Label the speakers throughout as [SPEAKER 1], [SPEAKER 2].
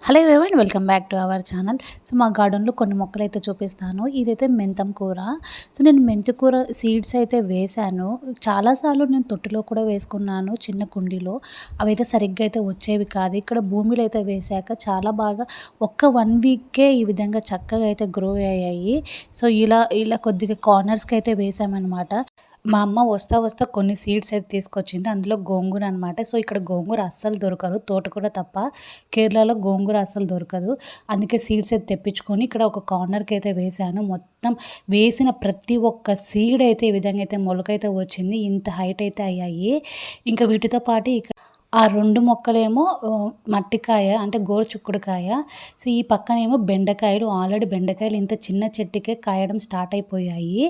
[SPEAKER 1] Hello everyone, welcome back to our channel. So మా గార్డెన్లో కొన్ని మొక్కలు అయితే చూపిస్తాను. ఇదైతే మెంతం కూర. సో నేను మెంతి కూర సీడ్స్ అయితే వేశాను. చాలాసార్లు నేను తొట్టిలో కూడా వేసుకున్నాను, చిన్న కుండీలో. అవైతే సరిగ్గా అయితే వచ్చేవి కాదు. ఇక్కడ భూమిలో అయితే వేశాక చాలా బాగా ఒక్క 1 వీక్కే ఈ విధంగా చక్కగా అయితే గ్రో అయ్యాయి. సో ఇలా ఇలా కొద్దిగా కార్నర్స్కి అయితే వేసామన్నమాట. మా అమ్మ వస్తా వస్తా కొన్ని సీడ్స్ అయితే తీసుకొచ్చింది. అందులో గోంగూర అనమాట. సో ఇక్కడ గోంగూర అస్సలు దొరకదు, తోటకూర తప్ప. కేరళలో గోంగూర అస్సలు దొరకదు. అందుకే సీడ్స్ అయితే తెప్పించుకొని ఇక్కడ ఒక కార్నర్కి అయితే వేశాను. మొత్తం వేసిన ప్రతి ఒక్క సీడ్ అయితే ఈ విధంగా అయితే మొలకైతే వచ్చింది. ఇంత హైట్ అయితే అయ్యాయి. ఇంకా వీటితో పాటు ఇక్కడ ఆ 2 మొక్కలేమో మట్టికాయ అంటే గోరుచిక్కుడుకాయ. సో ఈ పక్కనేమో బెండకాయలు. ఆల్రెడీ బెండకాయలు ఇంత చిన్న చెట్టుకే కాయడం స్టార్ట్ అయిపోయాయి.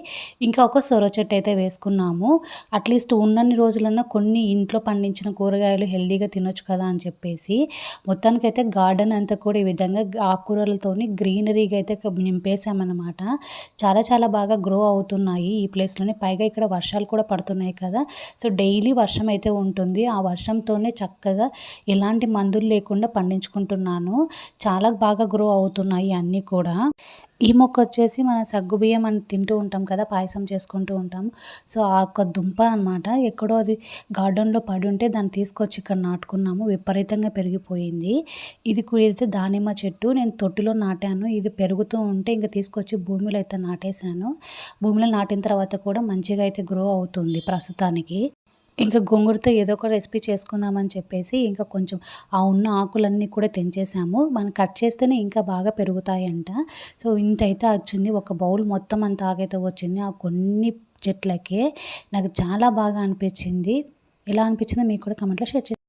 [SPEAKER 1] ఇంకా ఒక సొర చెట్టు అయితే వేసుకున్నాము. అట్లీస్ట్ ఉన్నన్ని రోజులన్నా కొన్ని ఇంట్లో పండించిన కూరగాయలు హెల్తీగా తినొచ్చు కదా అని చెప్పేసి మొత్తానికైతే గార్డెన్ అంతా కూడా ఈ విధంగా ఆకుకూరలతోని గ్రీనరీగా అయితే నింపేసామన్నమాట. చాలా చాలా బాగా గ్రో అవుతున్నాయి ఈ ప్లేస్లోనే. పైగా ఇక్కడ వర్షాలు కూడా పడుతున్నాయి కదా. సో డైలీ వర్షం అయితే ఉంటుంది. ఆ వర్షంతోనే చక్కగా ఎలాంటి మందులు లేకుండా పండించుకుంటున్నాను. చాలా బాగా గ్రో అవుతున్నాయి అన్నీ కూడా. ఈ మొక్క వచ్చేసి మన సగ్గుబియ్యం అని తింటూ ఉంటాం కదా, పాయసం చేసుకుంటూ ఉంటాం. సో ఆ ఒక్క దుంప అనమాట. ఎక్కడో అది గార్డెన్లో పడి ఉంటే దాన్ని తీసుకొచ్చి ఇక్కడ నాటుకున్నాము. విపరీతంగా పెరిగిపోయింది. ఇది కుదిరితే దానిమ్మ చెట్టు నేను తొట్టిలో నాటాను. ఇది పెరుగుతూ ఉంటే ఇంకా తీసుకొచ్చి భూమిలో అయితే నాటేశాను. భూమిలో నాటిన తర్వాత కూడా మంచిగా అయితే గ్రో అవుతుంది ప్రస్తుతానికి. ఇంకా గోంగూరతో ఏదో ఒక రెసిపీ చేసుకుందామని చెప్పేసి ఇంకా కొంచెం ఆ ఉన్న ఆకులన్నీ కూడా తెంచేసాము. మనం కట్ చేస్తేనే ఇంకా బాగా పెరుగుతాయంట. సో ఇంతైతే వచ్చింది. ఒక బౌల్ మొత్తం అంత ఆగైతే వచ్చింది ఆ కొన్ని చెట్లకే. నాకు చాలా బాగా అనిపించింది. ఎలా అనిపించిందో మీకు కూడా కమెంట్లో షేర్ చేయండి.